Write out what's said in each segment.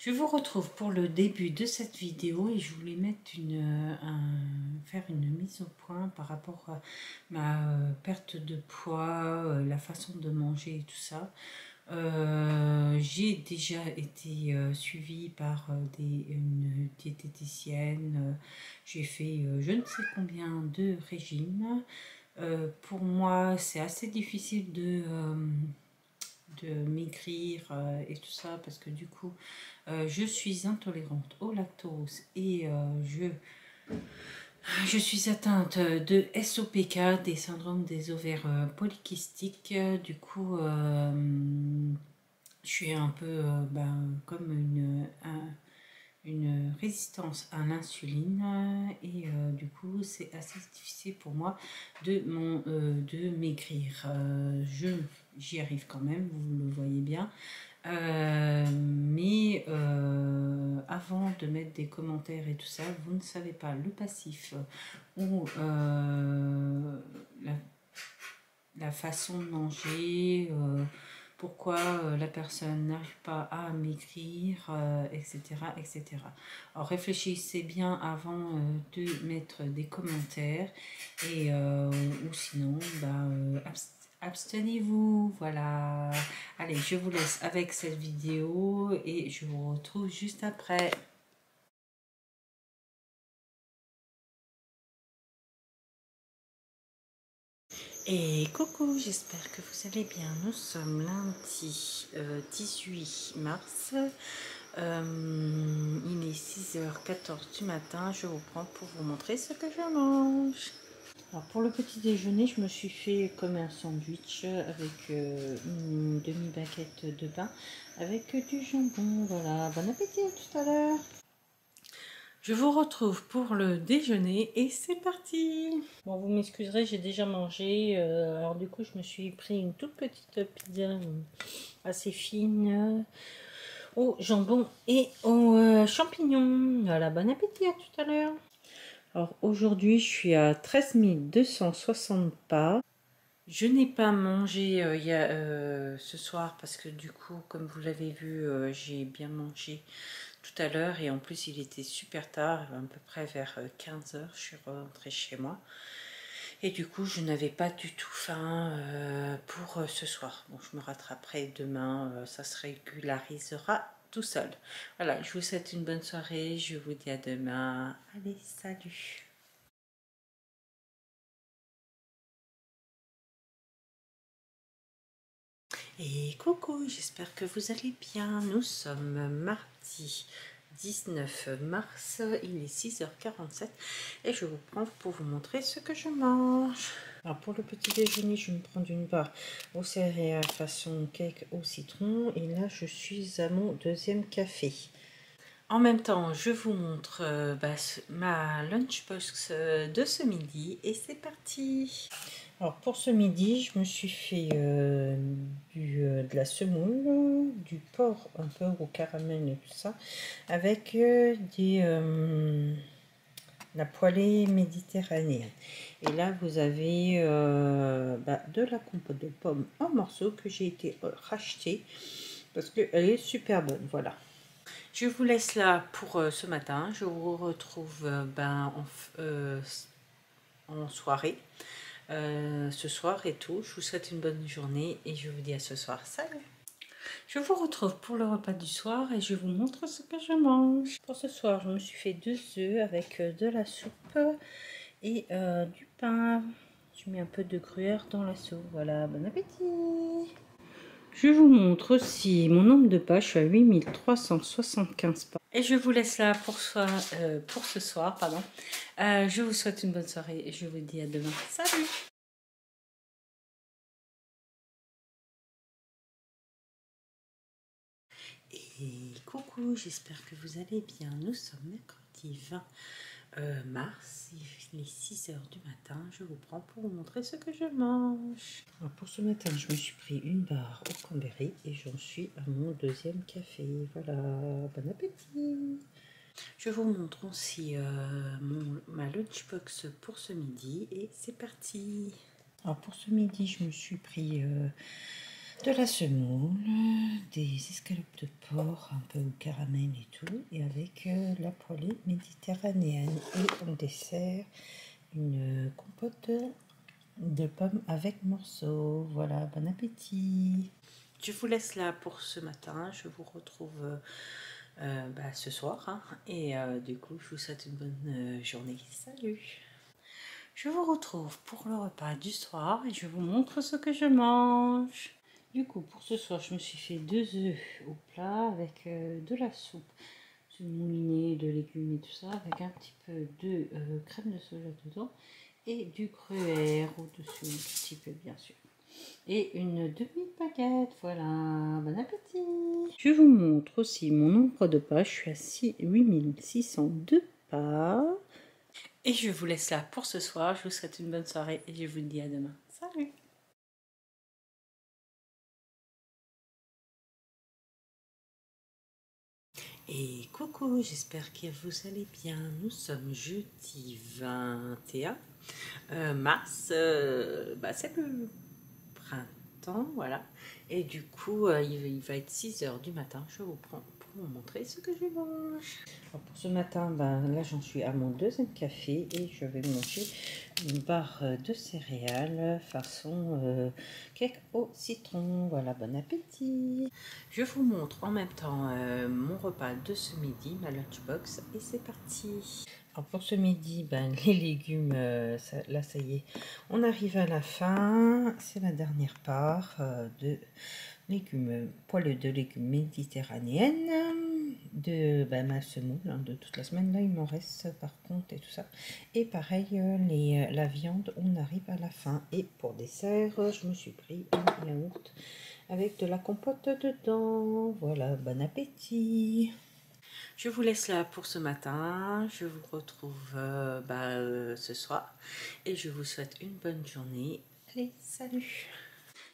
Je vous retrouve pour le début de cette vidéo et je voulais mettre faire une mise au point par rapport à ma perte de poids, la façon de manger et tout ça. J'ai déjà été suivie par une diététicienne. J'ai fait je ne sais combien de régimes. Pour moi, c'est assez difficile de maigrir et tout ça parce que du coup je suis intolérante au lactose et je suis atteinte de SOPK, des syndromes des ovaires polykystiques. Du coup je suis un peu comme une résistance à l'insuline et du coup c'est assez difficile pour moi de maigrir. J'y arrive quand même, vous le voyez bien. Mais avant de mettre des commentaires et tout ça, vous ne savez pas le passif ou la façon de manger, pourquoi la personne n'arrive pas à maigrir, etc., etc. Alors réfléchissez bien avant de mettre des commentaires et ou sinon abstenez-vous. Voilà. Allez, je vous laisse avec cette vidéo et je vous retrouve juste après. Et coucou, j'espère que vous allez bien. Nous sommes lundi 18 mars. Il est 6h14 du matin. Je vous prends pour vous montrer ce que je mange. Alors pour le petit déjeuner, je me suis fait comme un sandwich avec une demi-baguette de pain avec du jambon. Voilà, bon appétit, à tout à l'heure. Je vous retrouve pour le déjeuner et c'est parti. Bon, vous m'excuserez, j'ai déjà mangé. Alors du coup, je me suis pris une toute petite pizza assez fine au jambon et aux champignons. Voilà, bon appétit, à tout à l'heure. Alors aujourd'hui, je suis à 13 260 pas. Je n'ai pas mangé ce soir parce que du coup, comme vous l'avez vu, j'ai bien mangé tout à l'heure et en plus il était super tard, à peu près vers 15h, je suis rentrée chez moi. Et du coup, je n'avais pas du tout faim pour ce soir. Bon, je me rattraperai demain, ça se régularisera tout seul. Voilà, je vous souhaite une bonne soirée, je vous dis à demain. Allez, salut! Et coucou, j'espère que vous allez bien. Nous sommes mardi 19 mars, il est 6h47 et je vous prends pour vous montrer ce que je mange. Alors pour le petit déjeuner, je vais me prendre une barre aux céréales façon cake au citron et là je suis à mon deuxième café. En même temps, je vous montre ma lunchbox de ce midi et c'est parti. Alors pour ce midi, je me suis fait de la semoule, du porc un peu au caramel et tout ça, avec la poêlée méditerranéenne. Et là, vous avez de la compote de pommes en morceaux que j'ai été racheter parce qu'elle est super bonne. Voilà. Je vous laisse là pour ce matin. Je vous retrouve en soirée. Ce soir et tout. Je vous souhaite une bonne journée et je vous dis à ce soir. Salut! Je vous retrouve pour le repas du soir et je vous montre ce que je mange. Pour ce soir, je me suis fait 2 œufs avec de la soupe et du pain. Je mets un peu de gruyère dans la soupe. Voilà, bon appétit! Je vous montre aussi mon nombre de pas. Je suis à 8375 pas. Et je vous laisse là pour ce soir. Pardon. Je vous souhaite une bonne soirée et je vous dis à demain. Salut! Et coucou, j'espère que vous allez bien. Nous sommes mercredi 20 mars, il est 6h du matin. Je vous prends pour vous montrer ce que je mange. Alors pour ce matin, je me suis pris une barre au cranberry et j'en suis à mon deuxième café. Voilà, bon appétit! Je vous montre aussi ma lunchbox pour ce midi et c'est parti. Alors pour ce midi, je me suis pris de la semoule, des escalopes de porc un peu au caramel et tout, et avec la poêlée méditerranéenne. Et on dessert une compote de pommes avec morceaux. Voilà, bon appétit. Je vous laisse là pour ce matin. Je vous retrouve ce soir. Hein. Et du coup, je vous souhaite une bonne journée. Salut! Je vous retrouve pour le repas du soir et je vous montre ce que je mange. Du coup, pour ce soir, je me suis fait 2 œufs au plat avec de la soupe, du moulinet, de légumes et tout ça, avec un petit peu de crème de soja dedans et du gruyère au-dessus, un petit peu bien sûr. Et une demi-baguette, voilà, bon appétit. Je vous montre aussi mon nombre de pas, je suis à 8602 pas. Et je vous laisse là pour ce soir, je vous souhaite une bonne soirée et je vous dis à demain. Salut! Et coucou, j'espère que vous allez bien. Nous sommes jeudi 21 mars, c'est le printemps, voilà. Et du coup, il va être 6 h du matin. Je vous prends pour vous montrer ce que je mange. Alors pour ce matin, là j'en suis à mon 2e café et je vais manger une barre de céréales façon cake au citron. Voilà, bon appétit. Je vous montre en même temps mon repas de ce midi, ma lunchbox, et c'est parti. Alors pour ce midi, les légumes, là ça y est, on arrive à la fin. C'est la dernière part de légumes, poêleux de légumes méditerranéennes, de ma semoule de toute la semaine. Là il m'en reste par contre et tout ça. Et pareil, la viande, on arrive à la fin. Et pour dessert, je me suis pris un yaourt avec de la compote dedans. Voilà, bon appétit. Je vous laisse là pour ce matin. Je vous retrouve ce soir. Et je vous souhaite une bonne journée. Allez, salut!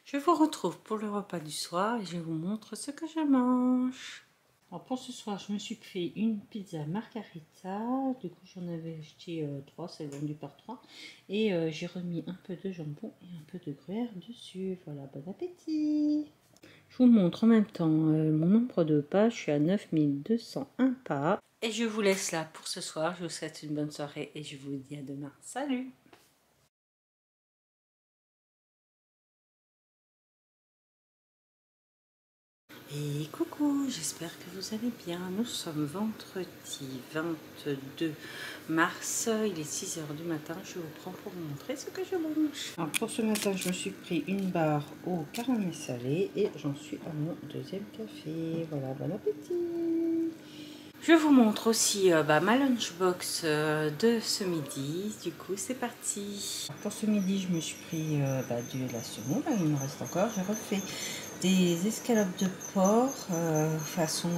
Je vous retrouve pour le repas du soir et je vous montre ce que je mange. Alors pour ce soir, je me suis pris une pizza margarita. Du coup, j'en avais acheté 3, c'est vendu par 3. Et j'ai remis un peu de jambon et un peu de gruyère dessus. Voilà, bon appétit! Je vous montre en même temps mon nombre de pas. Je suis à 9201 pas. Et je vous laisse là pour ce soir. Je vous souhaite une bonne soirée et je vous dis à demain. Salut! Et coucou, j'espère que vous allez bien. Nous sommes vendredi 22 mars, il est 6 h du matin. Je vous prends pour vous montrer ce que je mange. Alors pour ce matin, je me suis pris une barre au caramel salé et j'en suis à mon 2e café. Voilà, bon appétit. Je vous montre aussi ma lunchbox de ce midi. Du coup, c'est parti. Pour ce midi, je me suis pris de la semoule. Il me reste encore. J'ai refait des escalopes de porc façon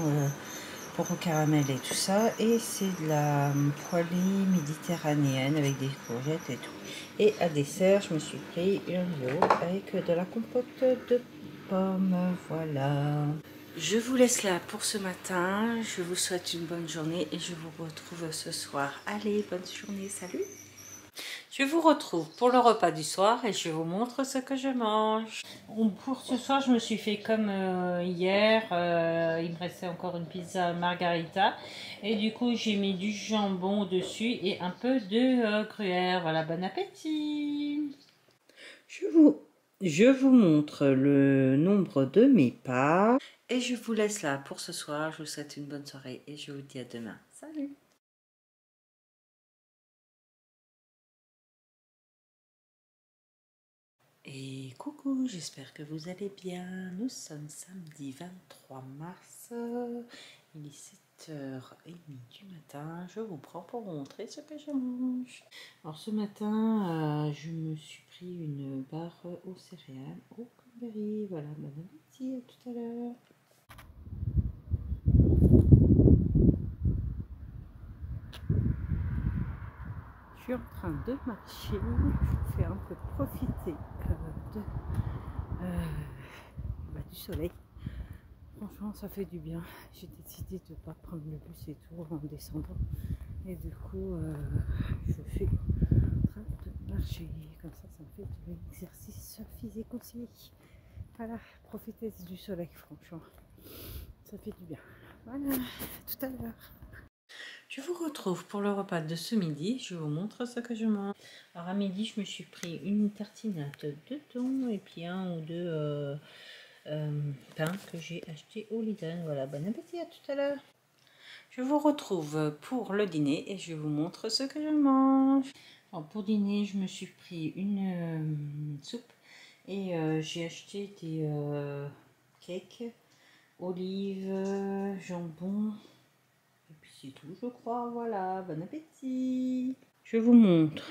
porc au caramel et tout ça. Et c'est de la poêlée méditerranéenne avec des courgettes et tout. Et à dessert, je me suis pris un yaourt avec de la compote de pommes. Voilà. Je vous laisse là pour ce matin. Je vous souhaite une bonne journée et je vous retrouve ce soir. Allez, bonne journée, salut! Je vous retrouve pour le repas du soir et je vous montre ce que je mange. Pour ce soir, je me suis fait comme hier. Il me restait encore une pizza margarita. Et du coup, j'ai mis du jambon dessus et un peu de gruyère. Voilà, bon appétit! Je vous montre le nombre de mes pas. Et je vous laisse là pour ce soir. Je vous souhaite une bonne soirée et je vous dis à demain. Salut! Et coucou, j'espère que vous allez bien. Nous sommes samedi 23 mars. Il est 7h30 du matin. Je vous prends pour vous montrer ce que je mange. Alors ce matin, je me suis pris une barre aux céréales au cranberry. Voilà, bon appétit, à tout à l'heure. Je suis en train de marcher. Je vous fais un peu profiter du soleil. Franchement, ça fait du bien. J'ai décidé de ne pas prendre le bus et tout en descendant. Et du coup, je suis en train de marcher. Comme ça me fait de l'exercice physique aussi. Voilà, profitez du soleil, franchement. Ça fait du bien. Voilà, tout à l'heure. Je vous retrouve pour le repas de ce midi. Je vous montre ce que je mange. Alors à midi, je me suis pris une tartinade de thon et puis un ou deux pains que j'ai acheté au Lidl. Voilà, bon appétit, à tout à l'heure. Je vous retrouve pour le dîner et je vous montre ce que je mange. Alors pour dîner, je me suis pris une soupe et j'ai acheté des cakes, olives, jambon. Et puis c'est tout, je crois. Voilà, bon appétit. Je vous montre.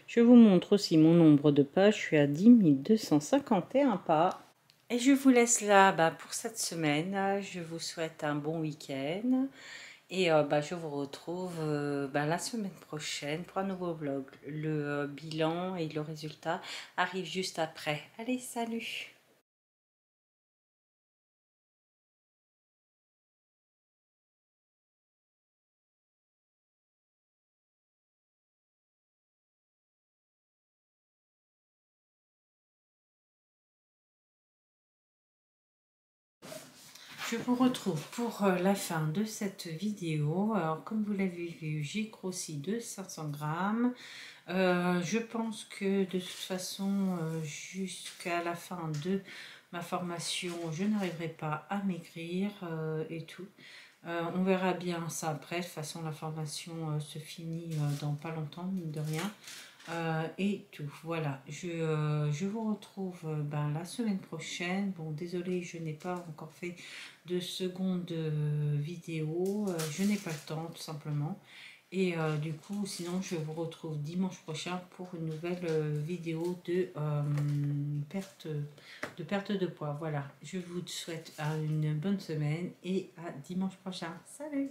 Je vous montre aussi mon nombre de pas. Je suis à 10 251 pas. Et je vous laisse là pour cette semaine. Je vous souhaite un bon week-end. Et je vous retrouve la semaine prochaine pour un nouveau vlog. Le bilan et le résultat arrivent juste après. Allez, salut! Je vous retrouve pour la fin de cette vidéo. Alors comme vous l'avez vu, j'ai grossi de 500 grammes. Je pense que de toute façon, jusqu'à la fin de ma formation, je n'arriverai pas à maigrir et tout. On verra bien ça après. De toute façon, la formation se finit dans pas longtemps, mine de rien. Et tout, voilà, je vous retrouve la semaine prochaine. Bon, désolé, je n'ai pas encore fait de seconde vidéo, je n'ai pas le temps tout simplement. Et du coup, sinon, je vous retrouve dimanche prochain pour une nouvelle vidéo de perte de poids. Voilà, je vous souhaite une bonne semaine et à dimanche prochain. Salut!